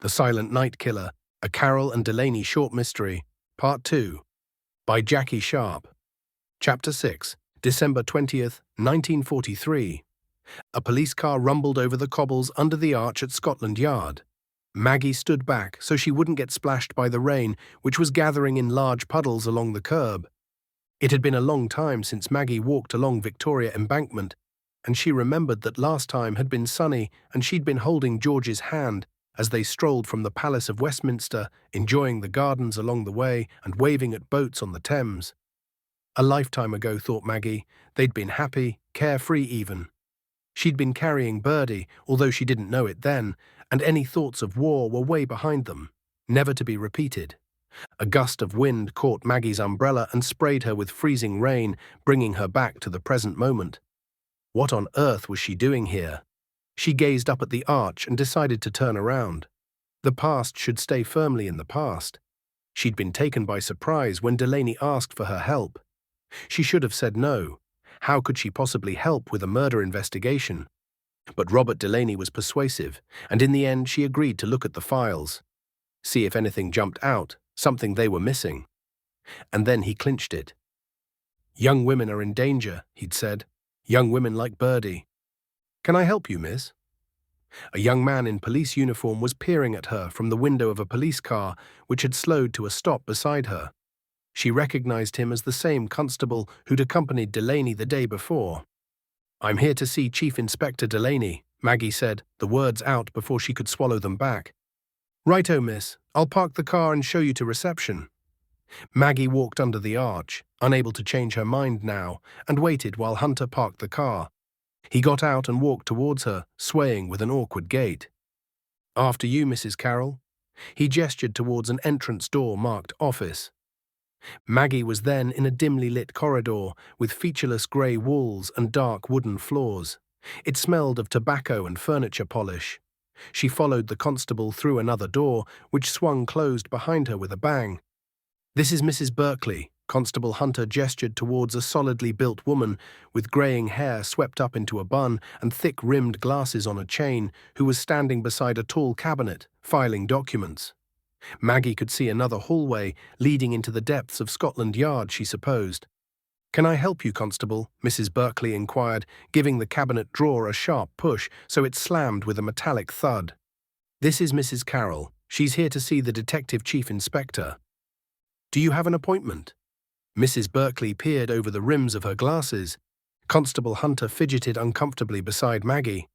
The Silent Night Killer, a Carroll and Delaney short mystery, Part 2, by Jackie Sharp. Chapter 6, December 20th, 1943. A police car rumbled over the cobbles under the arch at Scotland Yard. Maggie stood back so she wouldn't get splashed by the rain, which was gathering in large puddles along the curb. It had been a long time since Maggie walked along Victoria Embankment, and she remembered that last time had been sunny and she'd been holding George's hand as they strolled from the Palace of Westminster, enjoying the gardens along the way and waving at boats on the Thames. A lifetime ago, thought Maggie, they'd been happy, carefree even. She'd been carrying Birdie, although she didn't know it then, and any thoughts of war were way behind them, never to be repeated. A gust of wind caught Maggie's umbrella and sprayed her with freezing rain, bringing her back to the present moment. What on earth was she doing here? She gazed up at the arch and decided to turn around. The past should stay firmly in the past. She'd been taken by surprise when Delaney asked for her help. She should have said no. How could she possibly help with a murder investigation? But Robert Delaney was persuasive, and in the end she agreed to look at the files. See if anything jumped out, something they were missing. And then he clinched it. "Young women are in danger," he'd said. "Young women like Birdie." "Can I help you, miss?" A young man in police uniform was peering at her from the window of a police car which had slowed to a stop beside her. She recognized him as the same constable who'd accompanied Delaney the day before. "I'm here to see Chief Inspector Delaney," Maggie said, the words out before she could swallow them back. "Righto, miss. I'll park the car and show you to reception." Maggie walked under the arch, unable to change her mind now, and waited while Hunter parked the car. He got out and walked towards her, swaying with an awkward gait. "After you, Mrs. Carroll." He gestured towards an entrance door marked Office. Maggie was then in a dimly lit corridor with featureless grey walls and dark wooden floors. It smelled of tobacco and furniture polish. She followed the constable through another door, which swung closed behind her with a bang. "This is Mrs. Berkeley." Constable Hunter gestured towards a solidly built woman with greying hair swept up into a bun and thick-rimmed glasses on a chain, who was standing beside a tall cabinet, filing documents. Maggie could see another hallway leading into the depths of Scotland Yard, she supposed. "Can I help you, Constable?" Mrs. Berkeley inquired, giving the cabinet drawer a sharp push so it slammed with a metallic thud. "This is Mrs. Carroll. She's here to see the Detective Chief Inspector." "Do you have an appointment?" Mrs. Berkeley peered over the rims of her glasses. Constable Hunter fidgeted uncomfortably beside Maggie.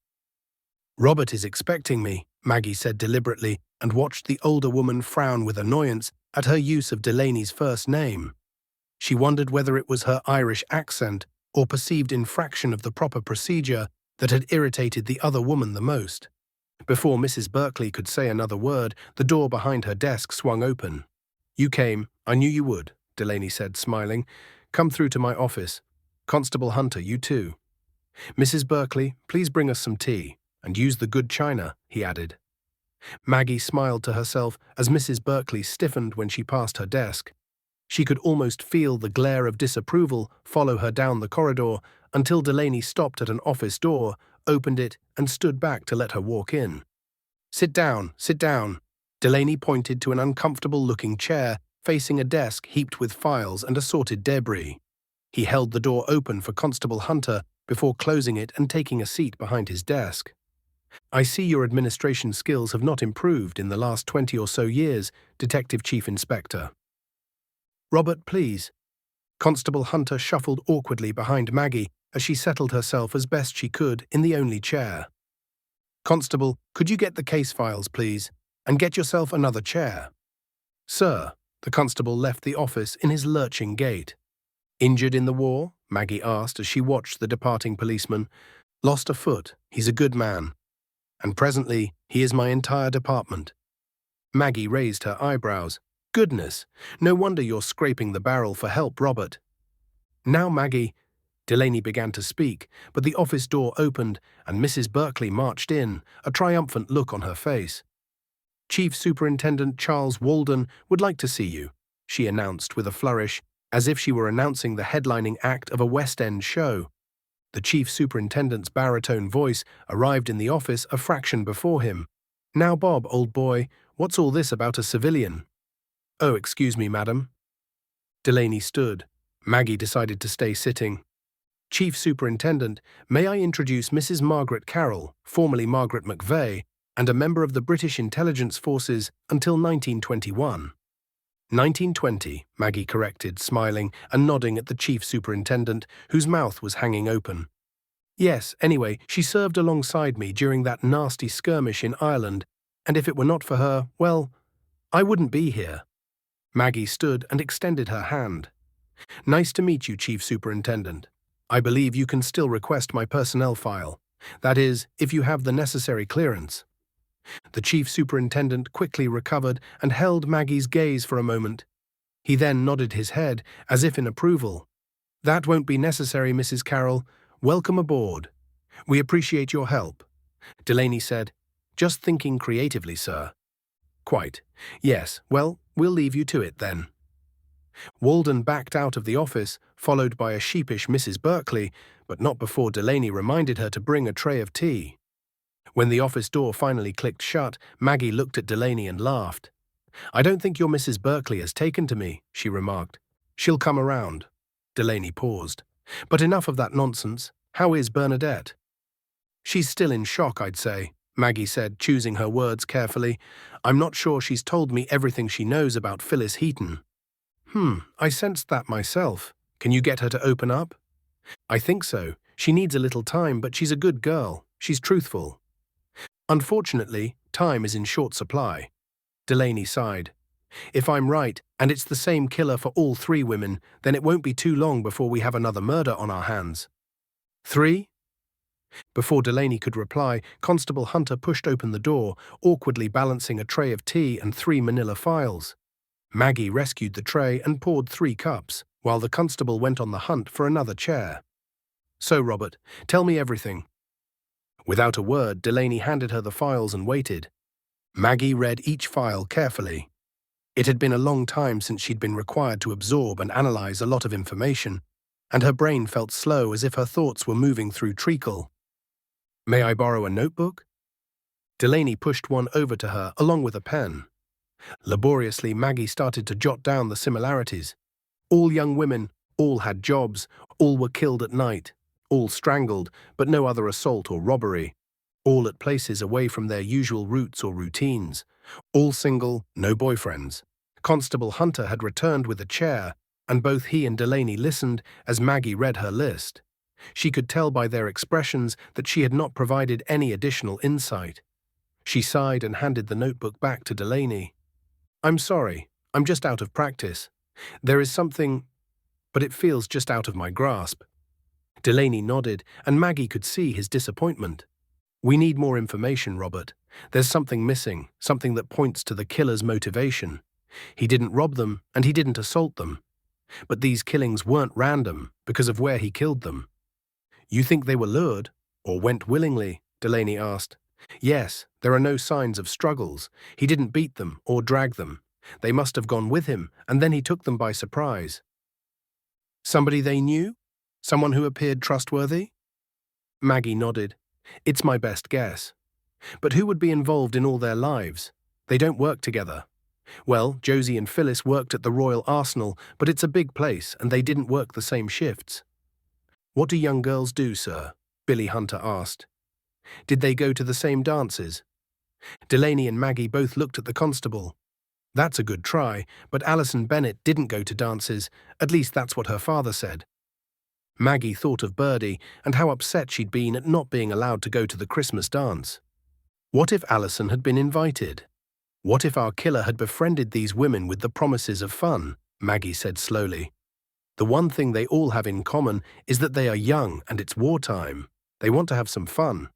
"Robert is expecting me," Maggie said deliberately, and watched the older woman frown with annoyance at her use of Delaney's first name. She wondered whether it was her Irish accent or perceived infraction of the proper procedure that had irritated the other woman the most. Before Mrs. Berkeley could say another word, the door behind her desk swung open. "You came. I knew you would," Delaney said, smiling. "Come through to my office. Constable Hunter, you too. Mrs. Berkeley, please bring us some tea, and use the good china," he added. Maggie smiled to herself as Mrs. Berkeley stiffened when she passed her desk. She could almost feel the glare of disapproval follow her down the corridor until Delaney stopped at an office door, opened it, and stood back to let her walk in. Sit down, sit down." Delaney pointed to an uncomfortable-looking chair facing a desk heaped with files and assorted debris. He held the door open for Constable Hunter before closing it and taking a seat behind his desk. "I see your administration skills have not improved in the last 20 or so years, Detective Chief Inspector." "Robert, please." Constable Hunter shuffled awkwardly behind Maggie as she settled herself as best she could in the only chair. "Constable, could you get the case files, please, and get yourself another chair?" "Sir." The constable left the office in his lurching gait. "Injured in the war?" Maggie asked as she watched the departing policeman. "Lost a foot. He's a good man. And presently, he is my entire department." Maggie raised her eyebrows. "Goodness, no wonder you're scraping the barrel for help, Robert." "Now, Maggie." Delaney began to speak, but the office door opened and Mrs. Berkeley marched in, a triumphant look on her face. "Chief Superintendent Charles Walden would like to see you," she announced with a flourish, as if she were announcing the headlining act of a West End show. The chief superintendent's baritone voice arrived in the office a fraction before him. Now, Bob, old boy, what's all this about a civilian? Oh, excuse me, madam. Delaney stood. Maggie decided to stay sitting. Chief Superintendent, may I introduce Mrs. Margaret Carroll, formerly Margaret McVeigh, and a member of the British Intelligence Forces until 1921. 1920, Maggie corrected, smiling and nodding at the Chief Superintendent, whose mouth was hanging open. Yes, anyway, she served alongside me during that nasty skirmish in Ireland, and if it were not for her, well, I wouldn't be here. Maggie stood and extended her hand. Nice to meet you, Chief Superintendent. I believe you can still request my personnel file. That is, if you have the necessary clearance. The Chief Superintendent quickly recovered and held Maggie's gaze for a moment. He then nodded his head, as if in approval. That won't be necessary, Mrs. Carroll. Welcome aboard. We appreciate your help. Delaney said, Just thinking creatively, sir. Quite. Yes, well, we'll leave you to it then. Walden backed out of the office, followed by a sheepish Mrs. Berkeley, but not before Delaney reminded her to bring a tray of tea. When the office door finally clicked shut, Maggie looked at Delaney and laughed. I don't think your Mrs. Berkeley has taken to me, she remarked. She'll come around. Delaney paused. But enough of that nonsense. How is Bernadette? She's still in shock, I'd say, Maggie said, choosing her words carefully. I'm not sure she's told me everything she knows about Phyllis Heaton. I sensed that myself. Can you get her to open up? I think so. She needs a little time, but she's a good girl. She's truthful. Unfortunately, time is in short supply. Delaney sighed. If I'm right, and it's the same killer for all three women, then it won't be too long before we have another murder on our hands. 3? Before Delaney could reply, Constable Hunter pushed open the door, awkwardly balancing a tray of tea and 3 manila files. Maggie rescued the tray and poured 3 cups, while the constable went on the hunt for another chair. So, Robert, tell me everything. Without a word, Delaney handed her the files and waited. Maggie read each file carefully. It had been a long time since she'd been required to absorb and analyze a lot of information, and her brain felt slow as if her thoughts were moving through treacle. May I borrow a notebook? Delaney pushed one over to her, along with a pen. Laboriously, Maggie started to jot down the similarities. All young women, all had jobs, all were killed at night, all strangled, but no other assault or robbery, all at places away from their usual routes or routines, all single, no boyfriends. Constable Hunter had returned with a chair, and both he and Delaney listened as Maggie read her list. She could tell by their expressions that she had not provided any additional insight. She sighed and handed the notebook back to Delaney. I'm sorry, I'm just out of practice. There is something, but it feels just out of my grasp. Delaney nodded, and Maggie could see his disappointment. We need more information, Robert. There's something missing, something that points to the killer's motivation. He didn't rob them, and he didn't assault them. But these killings weren't random because of where he killed them. You think they were lured, or went willingly? Delaney asked. Yes, there are no signs of struggles. He didn't beat them or drag them. They must have gone with him, and then he took them by surprise. Somebody they knew? Someone who appeared trustworthy? Maggie nodded. It's my best guess. But who would be involved in all their lives? They don't work together. Well, Josie and Phyllis worked at the Royal Arsenal, but it's a big place, and they didn't work the same shifts. What do young girls do, sir? Billy Hunter asked. Did they go to the same dances? Delaney and Maggie both looked at the constable. That's a good try, but Alison Bennett didn't go to dances, at least that's what her father said. Maggie thought of Birdie and how upset she'd been at not being allowed to go to the Christmas dance. What if Alison had been invited? What if our killer had befriended these women with the promises of fun? Maggie said slowly. The one thing they all have in common is that they are young and it's wartime. They want to have some fun.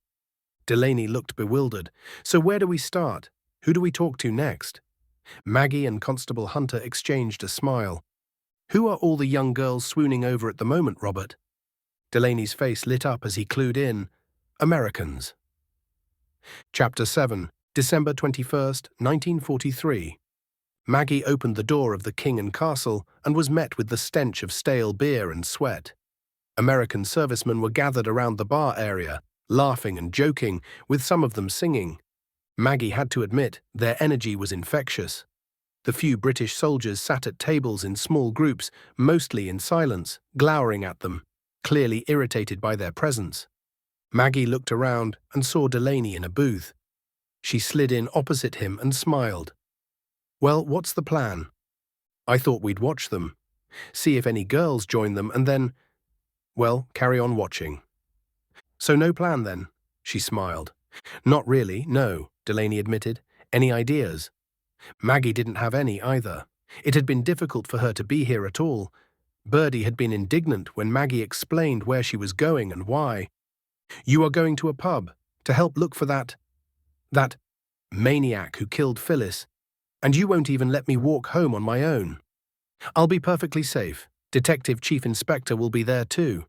Delaney looked bewildered. So where do we start? Who do we talk to next? Maggie and Constable Hunter exchanged a smile. Who are all the young girls swooning over at the moment, Robert? Delaney's face lit up as he clued in. Americans. Chapter 7, December 21st, 1943. Maggie opened the door of the King and Castle and was met with the stench of stale beer and sweat. American servicemen were gathered around the bar area, laughing and joking, with some of them singing. Maggie had to admit their energy was infectious. The few British soldiers sat at tables in small groups, mostly in silence, glowering at them, clearly irritated by their presence. Maggie looked around and saw Delaney in a booth. She slid in opposite him and smiled. "Well, what's the plan?" "I thought we'd watch them. See if any girls join them and then, well, carry on watching." "So no plan then?" She smiled. "Not really, no," Delaney admitted. "Any ideas?" Maggie didn't have any either. It had been difficult for her to be here at all. Birdie had been indignant when Maggie explained where she was going and why. "You are going to a pub to help look for that maniac who killed Phyllis, and you won't even let me walk home on my own." "I'll be perfectly safe. Detective Chief Inspector will be there too."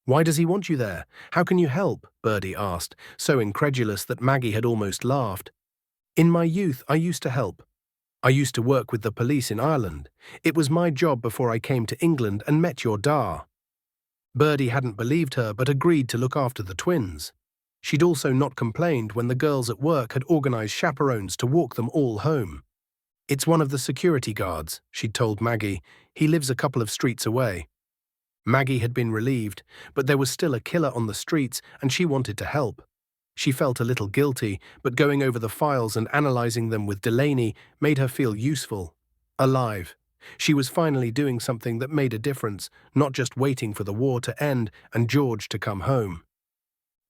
"Why does he want you there? How can you help?" Birdie asked, so incredulous that Maggie had almost laughed. "In my youth, I used to help. I used to work with the police in Ireland. It was my job before I came to England and met your Da." Birdie hadn't believed her but agreed to look after the twins. She'd also not complained when the girls at work had organized chaperones to walk them all home. "It's one of the security guards," she'd told Maggie. "He lives a couple of streets away." Maggie had been relieved, but there was still a killer on the streets and she wanted to help. She felt a little guilty, but going over the files and analyzing them with Delaney made her feel useful, alive. She was finally doing something that made a difference, not just waiting for the war to end and George to come home.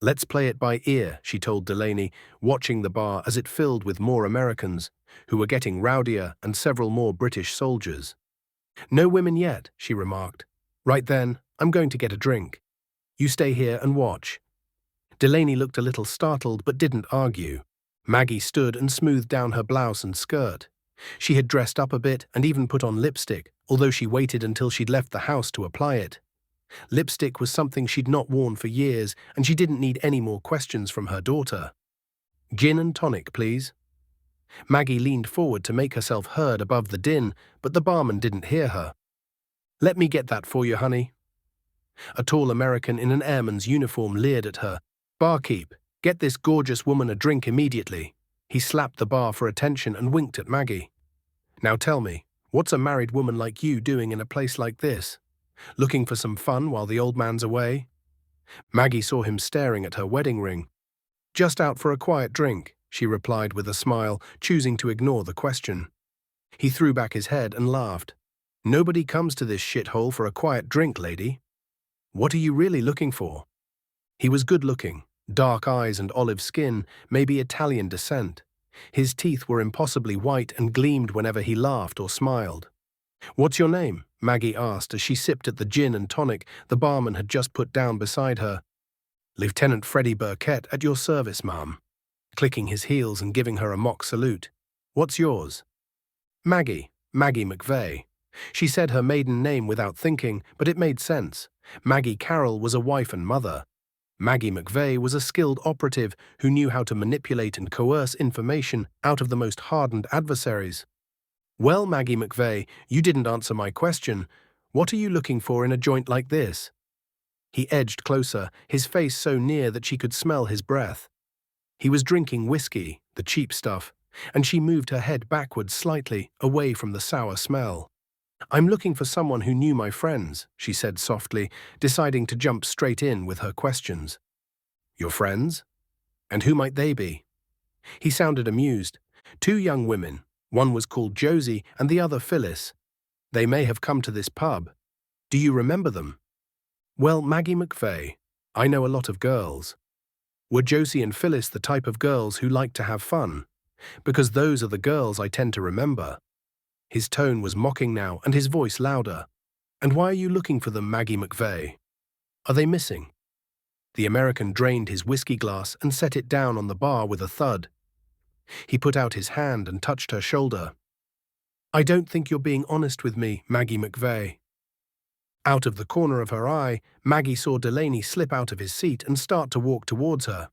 "Let's play it by ear," she told Delaney, watching the bar as it filled with more Americans, who were getting rowdier, and several more British soldiers. "No women yet," she remarked. "Right then, I'm going to get a drink. You stay here and watch." Delaney looked a little startled but didn't argue. Maggie stood and smoothed down her blouse and skirt. She had dressed up a bit and even put on lipstick, although she waited until she'd left the house to apply it. Lipstick was something she'd not worn for years, and she didn't need any more questions from her daughter. "Gin and tonic, please." Maggie leaned forward to make herself heard above the din, but the barman didn't hear her. "Let me get that for you, honey." A tall American in an airman's uniform leered at her. "Barkeep, get this gorgeous woman a drink immediately." He slapped the bar for attention and winked at Maggie. "Now tell me, what's a married woman like you doing in a place like this? Looking for some fun while the old man's away?" Maggie saw him staring at her wedding ring. "Just out for a quiet drink," she replied with a smile, choosing to ignore the question. He threw back his head and laughed. "Nobody comes to this shithole for a quiet drink, lady. What are you really looking for?" He was good-looking, dark eyes and olive skin, maybe Italian descent. His teeth were impossibly white and gleamed whenever he laughed or smiled. "What's your name?" Maggie asked as she sipped at the gin and tonic the barman had just put down beside her. "Lieutenant Freddie Burkett, at your service, ma'am," clicking his heels and giving her a mock salute. "What's yours?" Maggie McVeigh. She said her maiden name without thinking, but it made sense. Maggie Carroll was a wife and mother. Maggie McVeigh was a skilled operative who knew how to manipulate and coerce information out of the most hardened adversaries. "Well, Maggie McVeigh, you didn't answer my question. What are you looking for in a joint like this?" He edged closer, his face so near that she could smell his breath. He was drinking whiskey, the cheap stuff, and she moved her head backwards slightly, away from the sour smell. "I'm looking for someone who knew my friends," she said softly, deciding to jump straight in with her questions. "Your friends? And who might they be?" He sounded amused. "Two young women. One was called Josie and the other Phyllis. They may have come to this pub. Do you remember them?" "Well, Maggie McVeigh, I know a lot of girls." "Were Josie and Phyllis the type of girls who like to have fun? Because those are the girls I tend to remember." His tone was mocking now and his voice louder. "And why are you looking for them, Maggie McVeigh? Are they missing?" The American drained his whiskey glass and set it down on the bar with a thud. He put out his hand and touched her shoulder. "I don't think you're being honest with me, Maggie McVeigh." Out of the corner of her eye, Maggie saw Delaney slip out of his seat and start to walk towards her.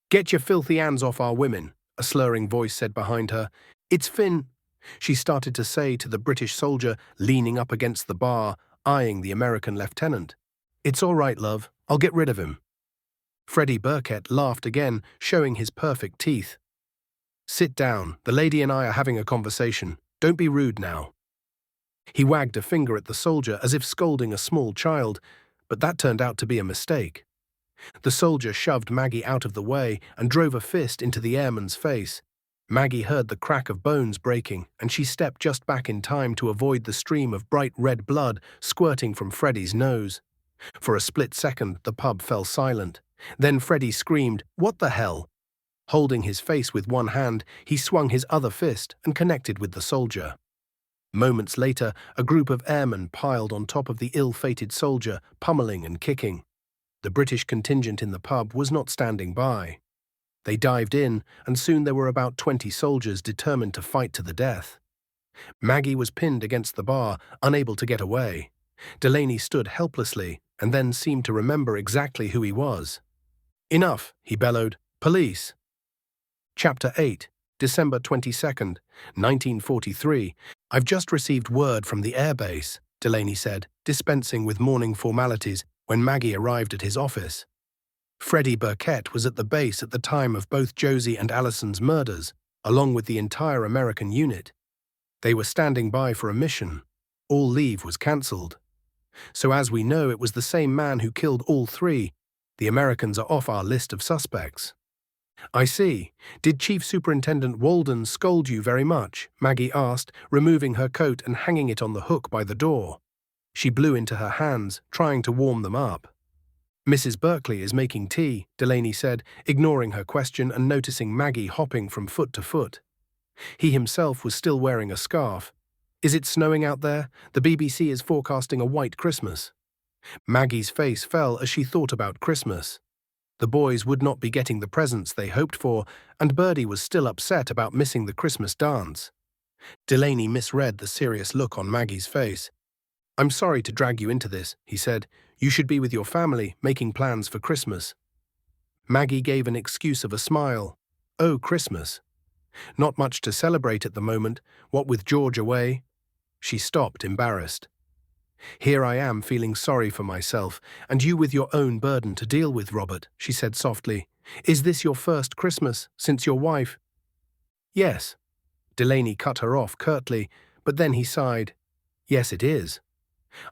"Get your filthy hands off our women," a slurring voice said behind her. "It's Finn," she started to say to the British soldier leaning up against the bar, eyeing the American lieutenant. "It's all right, love. I'll get rid of him." Freddie Burkett laughed again, showing his perfect teeth. Sit down. The lady and I are having a conversation. Don't be rude now. He wagged a finger at the soldier as if scolding a small child, but that turned out to be a mistake. The soldier shoved Maggie out of the way and drove a fist into the airman's face. Maggie heard the crack of bones breaking, and she stepped just back in time to avoid the stream of bright red blood squirting from Freddie's nose. For a split second, the pub fell silent. Then Freddie screamed, "What the hell?" Holding his face with one hand, he swung his other fist and connected with the soldier. Moments later, a group of airmen piled on top of the ill-fated soldier, pummeling and kicking. The British contingent in the pub was not standing by. They dived in, and soon there were about 20 soldiers determined to fight to the death. Maggie was pinned against the bar, unable to get away. Delaney stood helplessly, and then seemed to remember exactly who he was. "Enough," he bellowed. "Police." Chapter 8, December 22nd, 1943. "I've just received word from the airbase," Delaney said, dispensing with morning formalities when Maggie arrived at his office. Freddie Burkett was at the base at the time of both Josie and Allison's murders, along with the entire American unit. They were standing by for a mission. All leave was cancelled. So as we know, it was the same man who killed all three. The Americans are off our list of suspects. "I see. Did Chief Superintendent Walden scold you very much?" Maggie asked, removing her coat and hanging it on the hook by the door. She blew into her hands, trying to warm them up. "Mrs. Berkeley is making tea," Delaney said, ignoring her question and noticing Maggie hopping from foot to foot. He himself was still wearing a scarf. "Is it snowing out there? The BBC is forecasting a white Christmas." Maggie's face fell as she thought about Christmas. The boys would not be getting the presents they hoped for, and Birdie was still upset about missing the Christmas dance. Delaney misread the serious look on Maggie's face. "I'm sorry to drag you into this," he said. "You should be with your family, making plans for Christmas." Maggie gave an excuse of a smile. "Oh, Christmas. Not much to celebrate at the moment, what with George away." She stopped, embarrassed. "Here I am feeling sorry for myself, and you with your own burden to deal with, Robert," she said softly. "Is this your first Christmas since your wife?" "Yes." Delaney cut her off curtly, but then he sighed. "Yes, it is.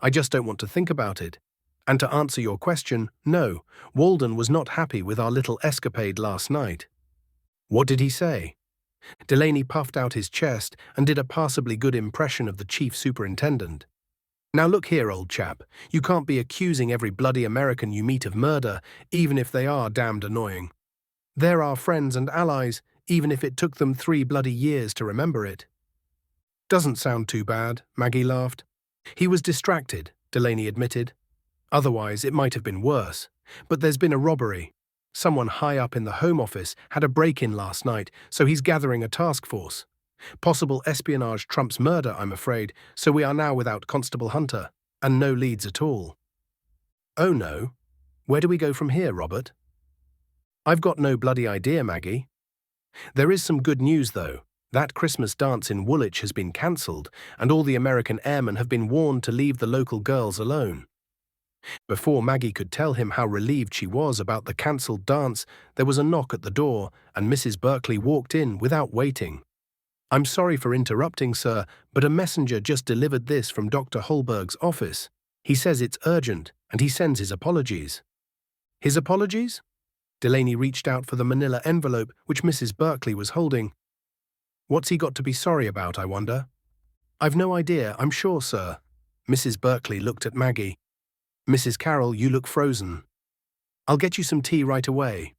I just don't want to think about it. And to answer your question, no, Walden was not happy with our little escapade last night." "What did he say?" Delaney puffed out his chest and did a passably good impression of the chief superintendent. "Now look here, old chap, you can't be accusing every bloody American you meet of murder, even if they are damned annoying. They're our friends and allies, even if it took them 3 bloody years to remember it." "Doesn't sound too bad," Maggie laughed. "He was distracted," Delaney admitted. "Otherwise, it might have been worse. But there's been a robbery. Someone high up in the Home Office had a break-in last night, so he's gathering a task force. Possible espionage trumps murder, I'm afraid, so we are now without Constable Hunter, and no leads at all." "Oh no. Where do we go from here, Robert?" "I've got no bloody idea, Maggie. There is some good news, though. That Christmas dance in Woolwich has been cancelled, and all the American airmen have been warned to leave the local girls alone." Before Maggie could tell him how relieved she was about the cancelled dance, there was a knock at the door, and Mrs. Berkeley walked in without waiting. "I'm sorry for interrupting, sir, but a messenger just delivered this from Dr. Holberg's office. He says it's urgent, and he sends his apologies." "His apologies?" Delaney reached out for the manila envelope which Mrs. Berkeley was holding. "What's he got to be sorry about, I wonder?" "I've no idea, I'm sure, sir." Mrs. Berkeley looked at Maggie. "Mrs. Carroll, you look frozen. I'll get you some tea right away."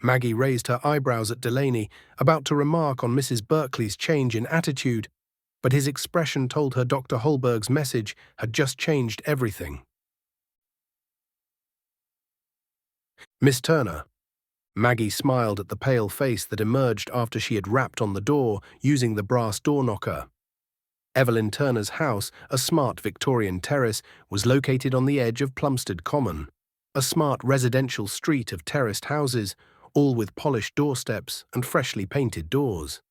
Maggie raised her eyebrows at Delaney, about to remark on Mrs. Berkeley's change in attitude, but his expression told her Dr. Holberg's message had just changed everything. "Miss Turner." Maggie smiled at the pale face that emerged after she had rapped on the door using the brass door knocker. Evelyn Turner's house, a smart Victorian terrace, was located on the edge of Plumstead Common, a smart residential street of terraced houses, all with polished doorsteps and freshly painted doors.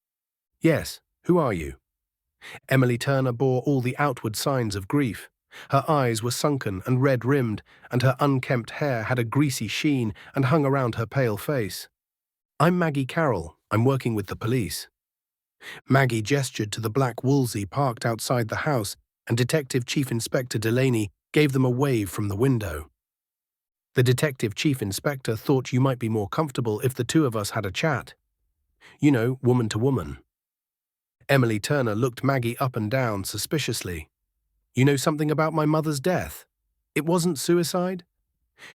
"Yes, who are you?" Emily Turner bore all the outward signs of grief. Her eyes were sunken and red-rimmed, and her unkempt hair had a greasy sheen and hung around her pale face. "I'm Maggie Carroll. I'm working with the police. Maggie gestured to the black Woolsey parked outside the house, and Detective Chief Inspector Delaney gave them a wave from the window. The Detective Chief Inspector thought you might be more comfortable if the two of us had a chat. You know, woman to woman. Emily Turner looked Maggie up and down suspiciously. You know something about my mother's death? It wasn't suicide?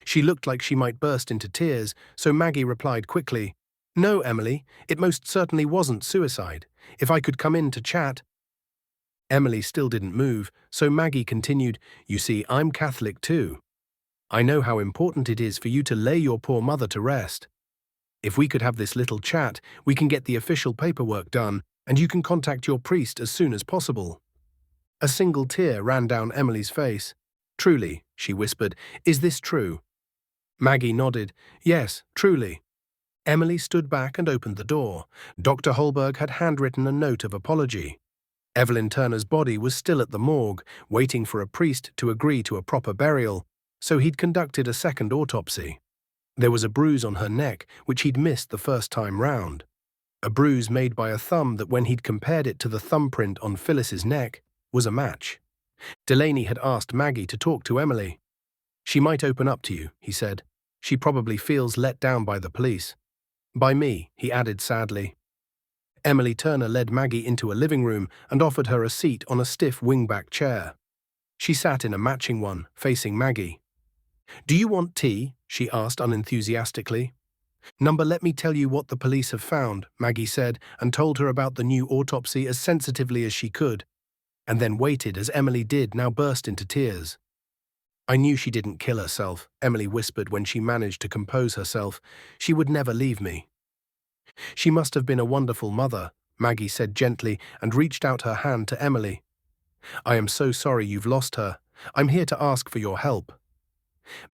She looked like she might burst into tears, so Maggie replied quickly, No, Emily, it most certainly wasn't suicide. If I could come in to chat. Emily still didn't move, so Maggie continued, You see, I'm Catholic too. I know how important it is for you to lay your poor mother to rest. If we could have this little chat, we can get the official paperwork done, and you can contact your priest as soon as possible. A single tear ran down Emily's face. Truly, she whispered, is this true? Maggie nodded. Yes, truly. Emily stood back and opened the door. Dr. Holberg had handwritten a note of apology. Evelyn Turner's body was still at the morgue, waiting for a priest to agree to a proper burial, so he'd conducted a second autopsy. There was a bruise on her neck, which he'd missed the first time round. A bruise made by a thumb that, when he'd compared it to the thumbprint on Phyllis's neck, was a match. Delaney had asked Maggie to talk to Emily. She might open up to you, he said. She probably feels let down by the police. By me, he added sadly. Emily Turner led Maggie into a living room and offered her a seat on a stiff wingback chair. She sat in a matching one, facing Maggie. Do you want tea? She asked unenthusiastically. Number, let me tell you what the police have found, Maggie said, and told her about the new autopsy as sensitively as she could, and then waited as Emily did now burst into tears. I knew she didn't kill herself, Emily whispered when she managed to compose herself. She would never leave me. She must have been a wonderful mother, Maggie said gently and reached out her hand to Emily. I am so sorry you've lost her. I'm here to ask for your help.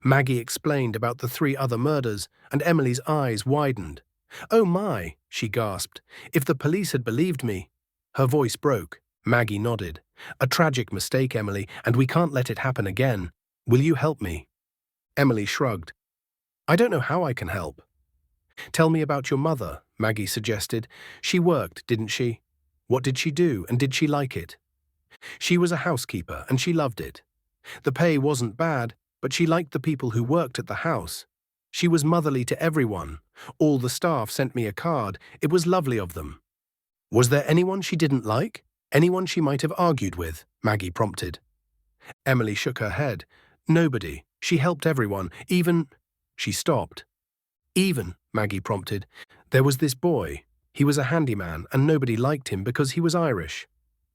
Maggie explained about the 3 other murders, and Emily's eyes widened. Oh my, she gasped. If the police had believed me. Her voice broke. Maggie nodded. A tragic mistake, Emily, and we can't let it happen again. Will you help me? Emily shrugged. I don't know how I can help. Tell me about your mother, Maggie suggested. She worked, didn't she? What did she do, and did she like it? She was a housekeeper, and she loved it. The pay wasn't bad, but she liked the people who worked at the house. She was motherly to everyone. All the staff sent me a card. It was lovely of them. Was there anyone she didn't like? Anyone she might have argued with? Maggie prompted. Emily shook her head. Nobody. She helped everyone, even… She stopped. Even, Maggie prompted. There was this boy. He was a handyman, and nobody liked him because he was Irish.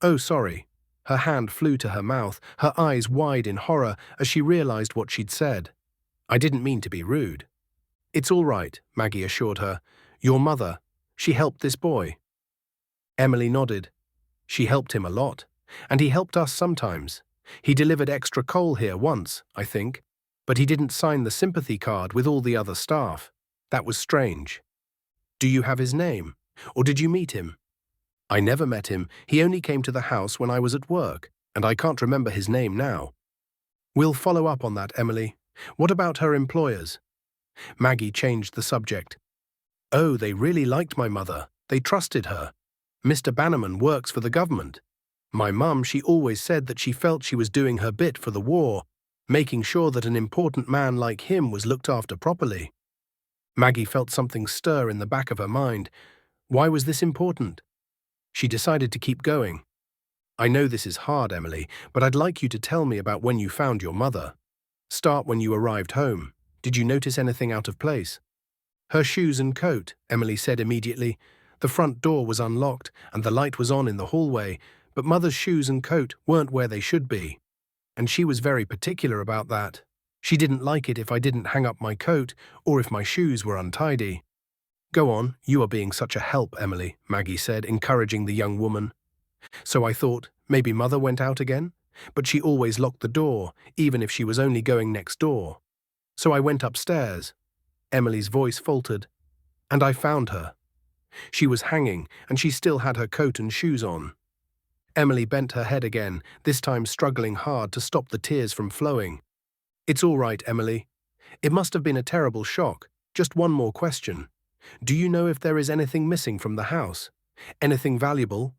Oh, sorry. Her hand flew to her mouth, her eyes wide in horror as she realized what she'd said. I didn't mean to be rude. It's all right, Maggie assured her. Your mother, she helped this boy. Emily nodded. She helped him a lot, and he helped us sometimes. He delivered extra coal here once, I think, but he didn't sign the sympathy card with all the other staff. That was strange. Do you have his name? Or did you meet him? I never met him. He only came to the house when I was at work, and I can't remember his name now. We'll follow up on that, Emily. What about her employers? Maggie changed the subject. Oh, they really liked my mother. They trusted her. Mr. Bannerman works for the government. My mum, she always said that she felt she was doing her bit for the war, making sure that an important man like him was looked after properly. Maggie felt something stir in the back of her mind. Why was this important? She decided to keep going. I know this is hard, Emily, but I'd like you to tell me about when you found your mother. Start when you arrived home. Did you notice anything out of place? Her shoes and coat, Emily said immediately. The front door was unlocked, and the light was on in the hallway, but Mother's shoes and coat weren't where they should be. And she was very particular about that. She didn't like it if I didn't hang up my coat or if my shoes were untidy. Go on, you are being such a help, Emily, Maggie said, encouraging the young woman. So I thought, maybe Mother went out again? But she always locked the door, even if she was only going next door. So I went upstairs. Emily's voice faltered. And I found her. She was hanging, and she still had her coat and shoes on. Emily bent her head again, this time struggling hard to stop the tears from flowing. It's all right, Emily. It must have been a terrible shock. Just one more question. Do you know if there is anything missing from the house? Anything valuable?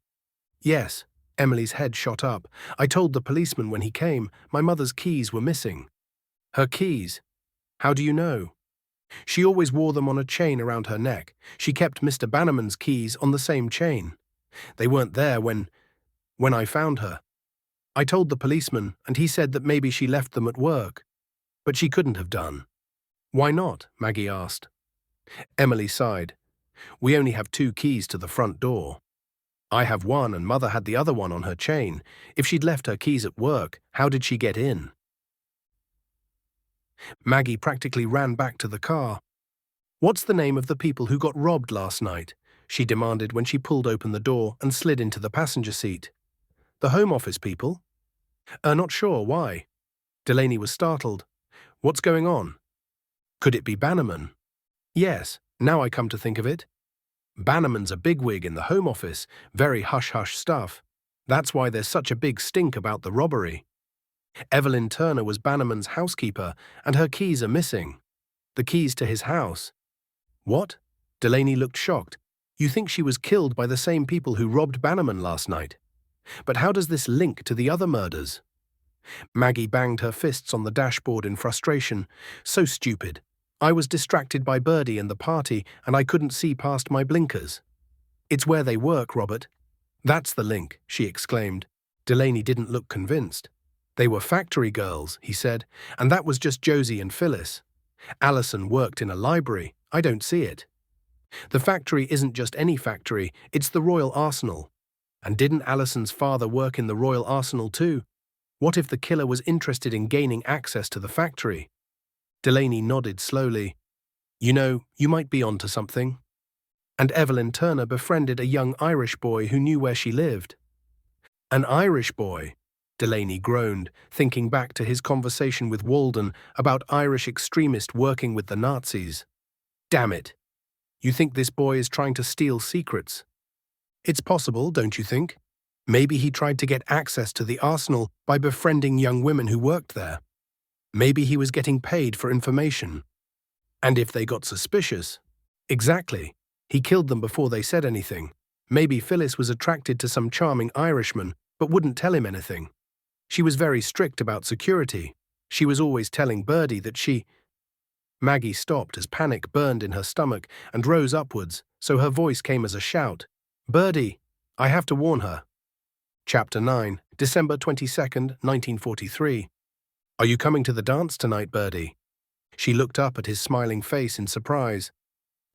Yes. Emily's head shot up. I told the policeman when he came, my mother's keys were missing. Her keys? How do you know? She always wore them on a chain around her neck. She kept Mr. Bannerman's keys on the same chain. They weren't there when I found her. I told the policeman, and he said that maybe she left them at work. But she couldn't have done. Why not? Maggie asked. Emily sighed. We only have 2 keys to the front door. I have one and Mother had the other one on her chain. If she'd left her keys at work, how did she get in? Maggie practically ran back to the car. What's the name of the people who got robbed last night? She demanded when she pulled open the door and slid into the passenger seat. The Home Office people? Not sure, why? Delaney was startled. What's going on? Could it be Bannerman? Yes, now I come to think of it. Bannerman's a bigwig in the Home Office, very hush-hush stuff. That's why there's such a big stink about the robbery. Evelyn Turner was Bannerman's housekeeper, and her keys are missing. The keys to his house. What? Delaney looked shocked. You think she was killed by the same people who robbed Bannerman last night? But how does this link to the other murders? Maggie banged her fists on the dashboard in frustration. So stupid. I was distracted by Birdie and the party, and I couldn't see past my blinkers. It's where they work, Robert. That's the link, she exclaimed. Delaney didn't look convinced. They were factory girls, he said, and that was just Josie and Phyllis. Allison worked in a library. I don't see it. The factory isn't just any factory, it's the Royal Arsenal. And didn't Allison's father work in the Royal Arsenal too? What if the killer was interested in gaining access to the factory? Delaney nodded slowly. You know, you might be onto something. And Evelyn Turner befriended a young Irish boy who knew where she lived. An Irish boy? Delaney groaned, thinking back to his conversation with Walden about Irish extremists working with the Nazis. Damn it. You think this boy is trying to steal secrets? It's possible, don't you think? Maybe he tried to get access to the arsenal by befriending young women who worked there. Maybe he was getting paid for information. And if they got suspicious? Exactly. He killed them before they said anything. Maybe Phyllis was attracted to some charming Irishman, but wouldn't tell him anything. She was very strict about security. She was always telling Birdie that she… Maggie stopped as panic burned in her stomach and rose upwards, so her voice came as a shout. Birdie, I have to warn her. Chapter 9, December 22nd, 1943. Are you coming to the dance tonight, Birdie? She looked up at his smiling face in surprise.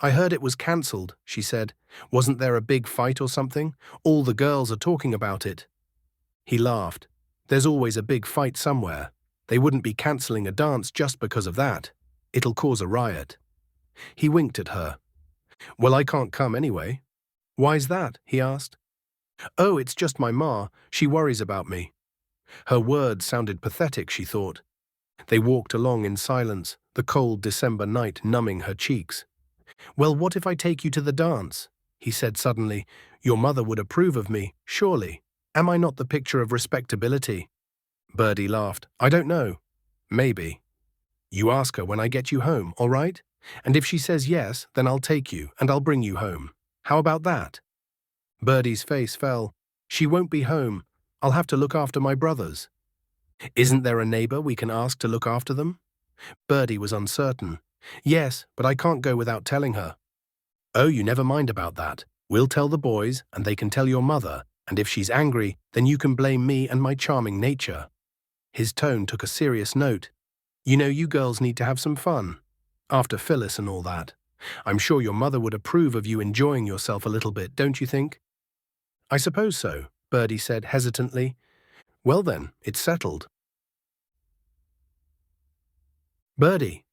I heard it was cancelled, she said. Wasn't there a big fight or something? All the girls are talking about it. He laughed. There's always a big fight somewhere. They wouldn't be cancelling a dance just because of that. It'll cause a riot. He winked at her. Well, I can't come anyway. Why's that? He asked. Oh, it's just my ma. She worries about me. Her words sounded pathetic, she thought. They walked along in silence, the cold December night numbing her cheeks. Well, what if I take you to the dance? He said suddenly. Your mother would approve of me, surely. Am I not the picture of respectability? Birdie laughed. I don't know. Maybe. You ask her when I get you home, all right? And if she says yes, then I'll take you and I'll bring you home. How about that? Birdie's face fell. She won't be home. I'll have to look after my brothers. Isn't there a neighbor we can ask to look after them? Birdie was uncertain. Yes, but I can't go without telling her. Oh, you never mind about that. We'll tell the boys, and they can tell your mother, and if she's angry, then you can blame me and my charming nature. His tone took a serious note. You know, you girls need to have some fun. After Phyllis and all that. I'm sure your mother would approve of you enjoying yourself a little bit, don't you think? I suppose so, Birdie said hesitantly. Well then, it's settled. Birdie.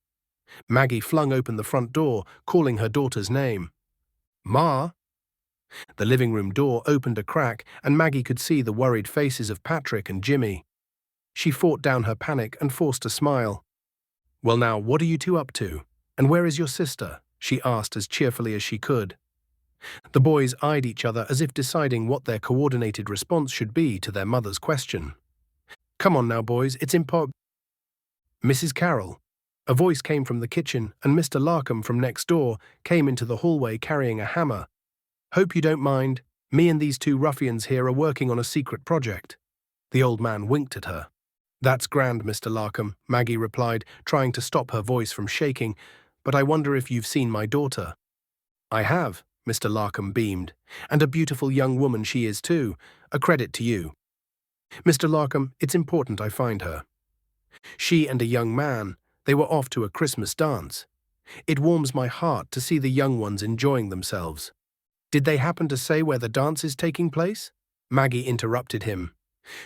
Maggie flung open the front door, calling her daughter's name. Ma? The living room door opened a crack, and Maggie could see the worried faces of Patrick and Jimmy. She fought down her panic and forced a smile. Well now, what are you two up to? And where is your sister? She asked as cheerfully as she could. The boys eyed each other as if deciding what their coordinated response should be to their mother's question. Come on now, boys, it's important. Mrs. Carroll. A voice came from the kitchen, and Mr. Larkham from next door came into the hallway carrying a hammer. "Hope you don't mind. Me and these two ruffians here are working on a secret project." The old man winked at her. "That's grand, Mr. Larkham," Maggie replied, trying to stop her voice from shaking, "but I wonder if you've seen my daughter." "I have," Mr. Larkham beamed, "and a beautiful young woman she is too. A credit to you. Mr. Larkham, it's important I find her. She and a young man, they were off to a Christmas dance. It warms my heart to see the young ones enjoying themselves." "Did they happen to say where the dance is taking place?" Maggie interrupted him.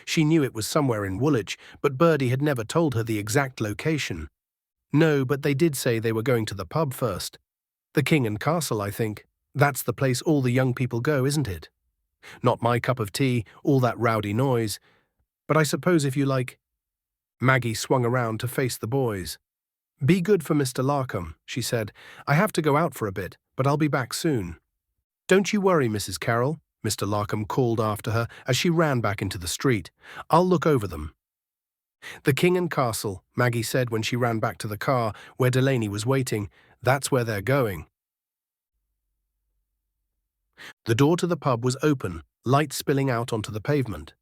She knew it was somewhere in Woolwich, but Birdie had never told her the exact location. "No, but they did say they were going to the pub first. The King and Castle, I think. That's the place all the young people go, isn't it? Not my cup of tea, all that rowdy noise. But I suppose if you like—" Maggie swung around to face the boys. "Be good for Mr. Larkham," she said. "I have to go out for a bit, but I'll be back soon." "Don't you worry, Mrs. Carroll," Mr. Larkham called after her as she ran back into the street. "I'll look over them." "The King and Castle," Maggie said when she ran back to the car where Delaney was waiting. "That's where they're going." The door to the pub was open, light spilling out onto the pavement.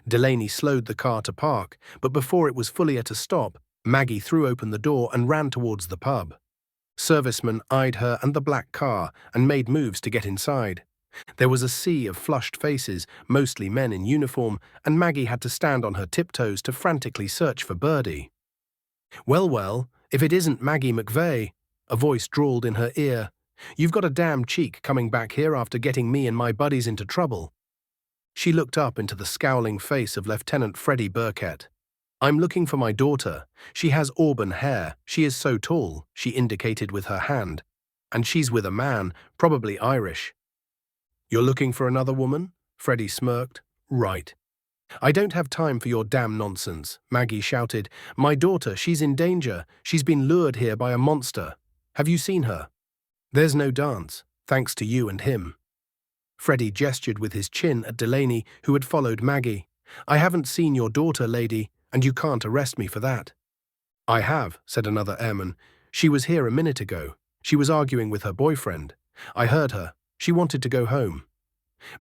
Delaney slowed the car to park, but before it was fully at a stop, Maggie threw open the door and ran towards the pub. Servicemen eyed her and the black car and made moves to get inside. There was a sea of flushed faces, mostly men in uniform, and Maggie had to stand on her tiptoes to frantically search for Birdie. Well, if it isn't Maggie McVeigh," a voice drawled in her ear. "You've got a damn cheek coming back here after getting me and my buddies into trouble." She looked up into the scowling face of Lieutenant Freddie Burkett. "I'm looking for my daughter. She has auburn hair. She is so tall," she indicated with her hand. "And she's with a man, probably Irish." "You're looking for another woman?" Freddie smirked. "Right. I don't have time for your damn nonsense," Maggie shouted. "My daughter, she's in danger. She's been lured here by a monster. Have you seen her? There's no dance, thanks to you and him." Freddie gestured with his chin at Delaney, who had followed Maggie. "I haven't seen your daughter, lady, and you can't arrest me for that." "I have," said another airman. "She was here a minute ago. She was arguing with her boyfriend. I heard her. She wanted to go home."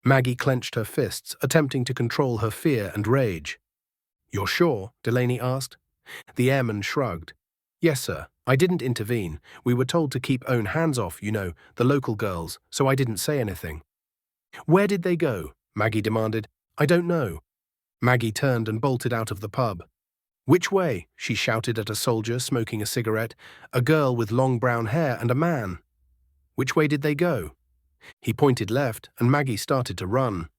Maggie clenched her fists, attempting to control her fear and rage. "You're sure?" Delaney asked. The airman shrugged. "Yes, sir. I didn't intervene. We were told to keep own hands off, you know, the local girls, so I didn't say anything." "Where did they go?" Maggie demanded. "I don't know." Maggie turned and bolted out of the pub. "Which way?" she shouted at a soldier smoking a cigarette, a girl with long brown hair and a man. "Which way did they go?" He pointed left, and Maggie started to run.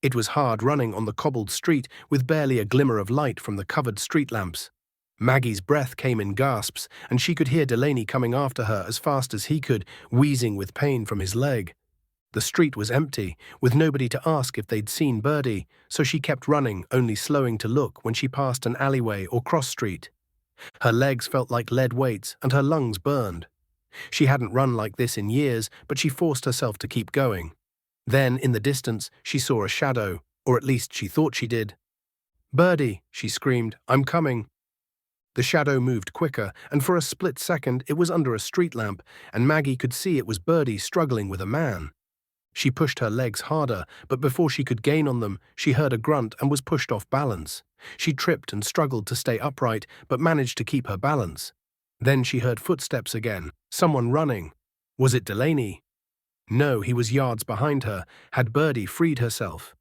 It was hard running on the cobbled street with barely a glimmer of light from the covered street lamps. Maggie's breath came in gasps, and she could hear Delaney coming after her as fast as he could, wheezing with pain from his leg. The street was empty, with nobody to ask if they'd seen Birdie, so she kept running, only slowing to look when she passed an alleyway or cross street. Her legs felt like lead weights, and her lungs burned. She hadn't run like this in years, but she forced herself to keep going. Then, in the distance, she saw a shadow, or at least she thought she did. "Birdie," she screamed, "I'm coming." The shadow moved quicker, and for a split second it was under a street lamp, and Maggie could see it was Birdie struggling with a man. She pushed her legs harder, but before she could gain on them, she heard a grunt and was pushed off balance. She tripped and struggled to stay upright, but managed to keep her balance. Then she heard footsteps again, someone running. Was it Delaney? No, he was yards behind her. Had Birdie freed herself?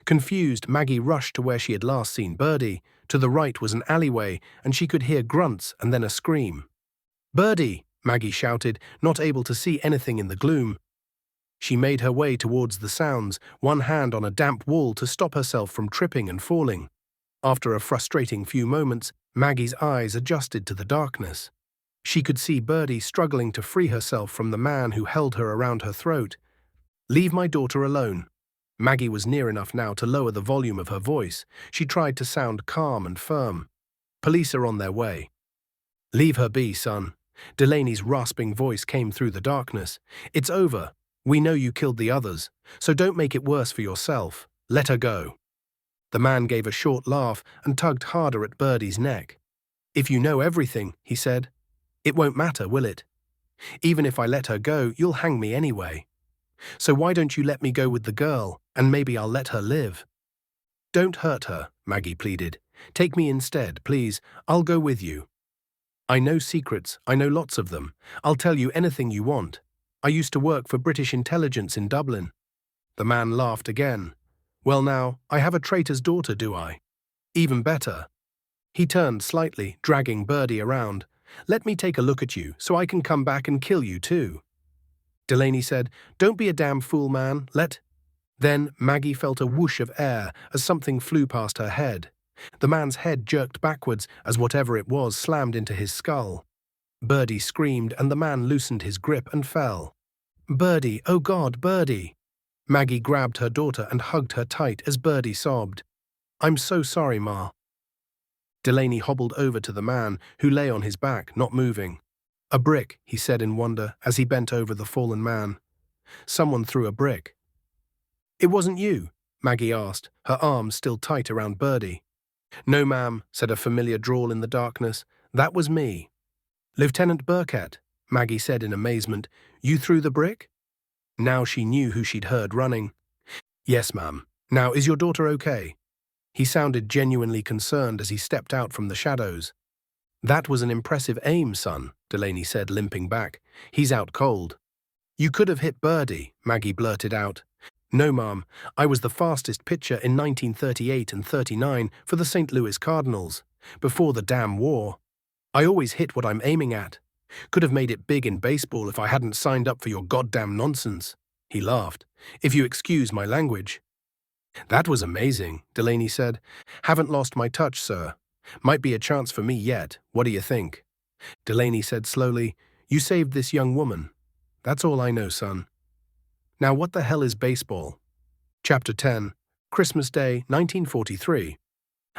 Confused, Maggie rushed to where she had last seen Birdie. To the right was an alleyway, and she could hear grunts and then a scream. "Birdie!" Maggie shouted, not able to see anything in the gloom. She made her way towards the sounds, one hand on a damp wall to stop herself from tripping and falling. After a frustrating few moments, Maggie's eyes adjusted to the darkness. She could see Birdie struggling to free herself from the man who held her around her throat. "Leave my daughter alone." Maggie was near enough now to lower the volume of her voice. She tried to sound calm and firm. "Police are on their way." "Leave her be, son." Delaney's rasping voice came through the darkness. "It's over. We know you killed the others, so don't make it worse for yourself. Let her go." The man gave a short laugh and tugged harder at Birdie's neck. "If you know everything," he said, It won't matter, will it? Even if I let her go, you'll hang me anyway. So why don't you let me go with the girl, and maybe I'll let her live? Don't hurt her, Maggie pleaded. Take me instead, please. I'll go with you. I know secrets, I know lots of them. I'll tell you anything you want. I used to work for British intelligence in Dublin. The man laughed again. Well now, I have a traitor's daughter, do I? Even better. He turned slightly, dragging Birdie around. Let me take a look at you, so I can come back and kill you too. Delaney said, Don't be a damn fool, man, Then Maggie felt a whoosh of air as something flew past her head. The man's head jerked backwards as whatever it was slammed into his skull. Birdie screamed and the man loosened his grip and fell. Birdie, oh God, Birdie! Maggie grabbed her daughter and hugged her tight as Birdie sobbed. I'm so sorry, Ma. Delaney hobbled over to the man, who lay on his back, not moving. A brick, he said in wonder as he bent over the fallen man. Someone threw a brick. It wasn't you? Maggie asked, her arms still tight around Birdie. No, ma'am, said a familiar drawl in the darkness. That was me. Lieutenant Burkett, Maggie said in amazement. You threw the brick? Now she knew who she'd heard running. Yes, ma'am. Now, is your daughter okay? He sounded genuinely concerned as he stepped out from the shadows. That was an impressive aim, son, Delaney said, limping back. He's out cold. You could have hit Birdie, Maggie blurted out. No, ma'am. I was the fastest pitcher in 1938 and 39 for the St. Louis Cardinals, before the damn war. I always hit what I'm aiming at. Could have made it big in baseball if I hadn't signed up for your goddamn nonsense. He laughed. If you excuse my language. That was amazing, Delaney said. Haven't lost my touch, sir. Might be a chance for me yet. What do you think? Delaney said slowly, You saved this young woman. That's all I know, son. Now what the hell is baseball? Chapter 10, Christmas Day, 1943.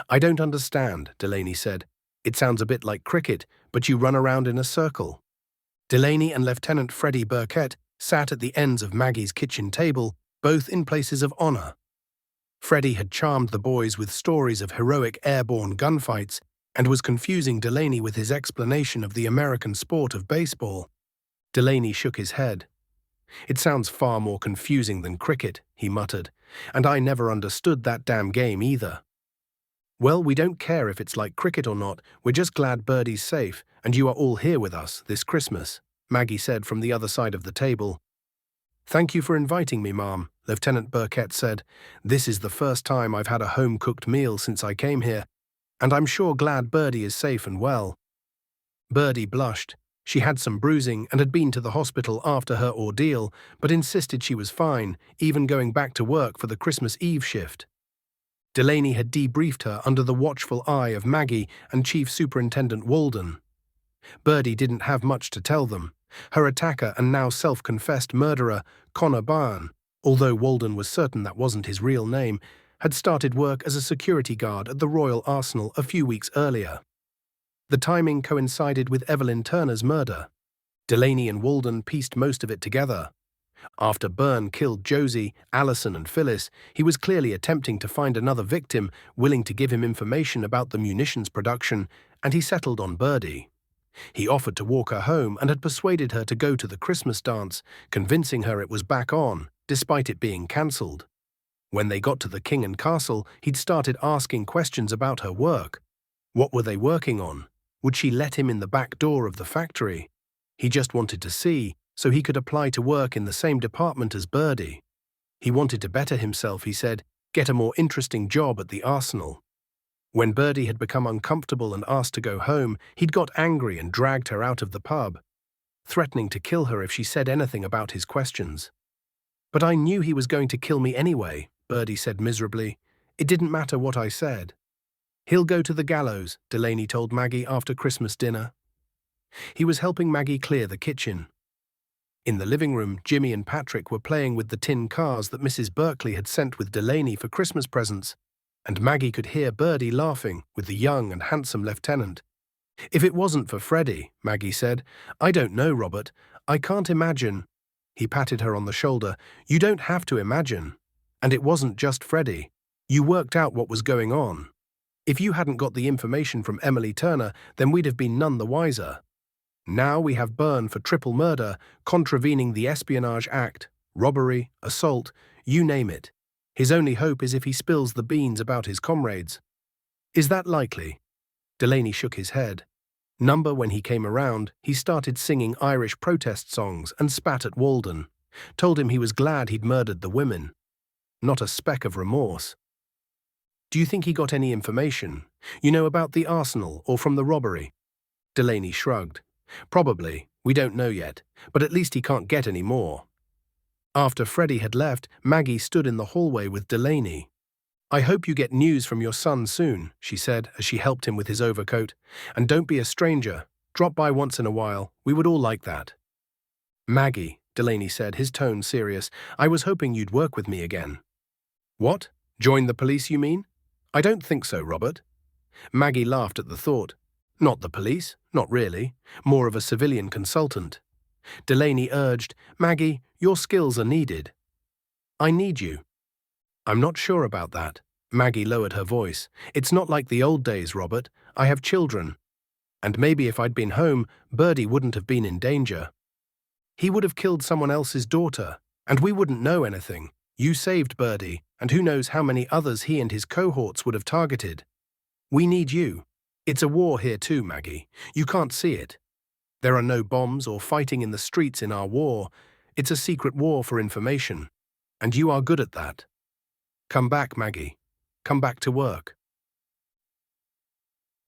I don't understand, Delaney said. It sounds a bit like cricket, but you run around in a circle. Delaney and Lieutenant Freddie Burkett sat at the ends of Maggie's kitchen table, both in places of honor. Freddie had charmed the boys with stories of heroic airborne gunfights and was confusing Delaney with his explanation of the American sport of baseball. Delaney shook his head. It sounds far more confusing than cricket, he muttered, and I never understood that damn game either. Well, we don't care if it's like cricket or not, we're just glad Birdie's safe, and you are all here with us this Christmas, Maggie said from the other side of the table. Thank you for inviting me, Ma'am, Lieutenant Burkett said. This is the first time I've had a home-cooked meal since I came here, and I'm sure glad Birdie is safe and well. Birdie blushed. She had some bruising and had been to the hospital after her ordeal, but insisted she was fine, even going back to work for the Christmas Eve shift. Delaney had debriefed her under the watchful eye of Maggie and Chief Superintendent Walden. Birdie didn't have much to tell them. Her attacker and now self-confessed murderer, Connor Byrne, although Walden was certain that wasn't his real name, had started work as a security guard at the Royal Arsenal a few weeks earlier. The timing coincided with Evelyn Turner's murder. Delaney and Walden pieced most of it together. After Byrne killed Josie, Allison, and Phyllis, he was clearly attempting to find another victim willing to give him information about the munitions production, and he settled on Birdie. He offered to walk her home and had persuaded her to go to the Christmas dance, convincing her it was back on, despite it being cancelled. When they got to the King and Castle, he'd started asking questions about her work. What were they working on? Would she let him in the back door of the factory? He just wanted to see, so he could apply to work in the same department as Birdie. He wanted to better himself, he said, get a more interesting job at the Arsenal. When Birdie had become uncomfortable and asked to go home, he'd got angry and dragged her out of the pub, threatening to kill her if she said anything about his questions. But I knew he was going to kill me anyway, Birdie said miserably. It didn't matter what I said. He'll go to the gallows, Delaney told Maggie after Christmas dinner. He was helping Maggie clear the kitchen. In the living room, Jimmy and Patrick were playing with the tin cars that Mrs. Berkeley had sent with Delaney for Christmas presents, and Maggie could hear Birdie laughing with the young and handsome lieutenant. If it wasn't for Freddie, Maggie said, I don't know, Robert. I can't imagine. He patted her on the shoulder. You don't have to imagine. And it wasn't just Freddie. You worked out what was going on. If you hadn't got the information from Emily Turner, then we'd have been none the wiser. Now we have Byrne for triple murder, contravening the Espionage Act, robbery, assault, you name it. His only hope is if he spills the beans about his comrades. Is that likely? Delaney shook his head. When he came around, he started singing Irish protest songs and spat at Walden. Told him he was glad he'd murdered the women. Not a speck of remorse. Do you think he got any information? About the arsenal or from the robbery? Delaney shrugged. Probably. We don't know yet, but at least he can't get any more. After Freddie had left, Maggie stood in the hallway with Delaney. I hope you get news from your son soon, she said as she helped him with his overcoat. And don't be a stranger. Drop by once in a while. We would all like that. Maggie, Delaney said, his tone serious, I was hoping you'd work with me again. What? Join the police, you mean? I don't think so, Robert. Maggie laughed at the thought. Not the police, not really. More of a civilian consultant. Delaney urged, Maggie, your skills are needed. I need you. I'm not sure about that. Maggie lowered her voice. It's not like the old days, Robert. I have children. And maybe if I'd been home, Birdie wouldn't have been in danger. He would have killed someone else's daughter, and we wouldn't know anything. You saved Birdie, and who knows how many others he and his cohorts would have targeted. We need you. It's a war here too, Maggie. You can't see it. There are no bombs or fighting in the streets in our war. It's a secret war for information. And you are good at that. Come back, Maggie. Come back to work.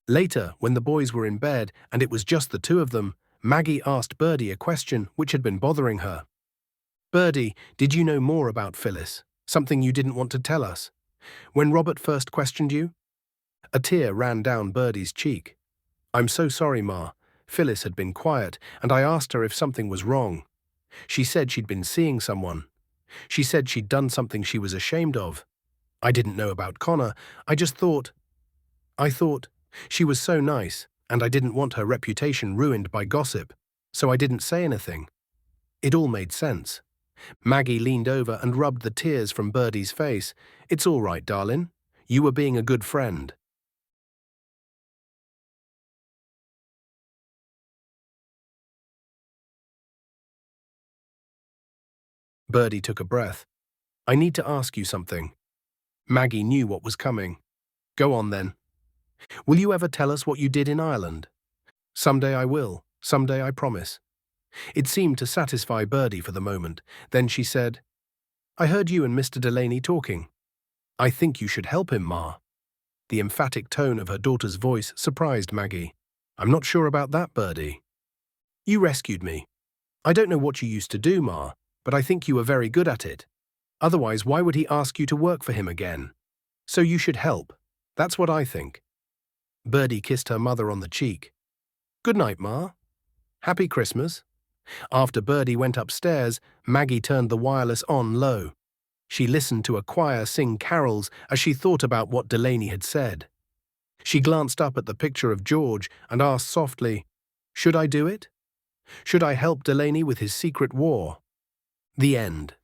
Later, when the boys were in bed and it was just the two of them, Maggie asked Birdie a question which had been bothering her. Birdie, did you know more about Phyllis? Something you didn't want to tell us? When Robert first questioned you? A tear ran down Birdie's cheek. I'm so sorry, Ma. Phyllis had been quiet, and I asked her if something was wrong. She said she'd been seeing someone. She said she'd done something she was ashamed of. I didn't know about Connor. I thought, she was so nice, and I didn't want her reputation ruined by gossip, so I didn't say anything. It all made sense. Maggie leaned over and rubbed the tears from Birdie's face. It's all right, darling. You were being a good friend. Birdie took a breath. I need to ask you something. Maggie knew what was coming. Go on then. Will you ever tell us what you did in Ireland? Someday I will. Someday I promise. It seemed to satisfy Birdie for the moment. Then she said, I heard you and Mr. Delaney talking. I think you should help him, Ma. The emphatic tone of her daughter's voice surprised Maggie. I'm not sure about that, Birdie. You rescued me. I don't know what you used to do, Ma, but I think you were very good at it. Otherwise, why would he ask you to work for him again? So you should help. That's what I think. Birdie kissed her mother on the cheek. Good night, Ma. Happy Christmas. After Birdie went upstairs, Maggie turned the wireless on low. She listened to a choir sing carols as she thought about what Delaney had said. She glanced up at the picture of George and asked softly, Should I do it? Should I help Delaney with his secret war? The end.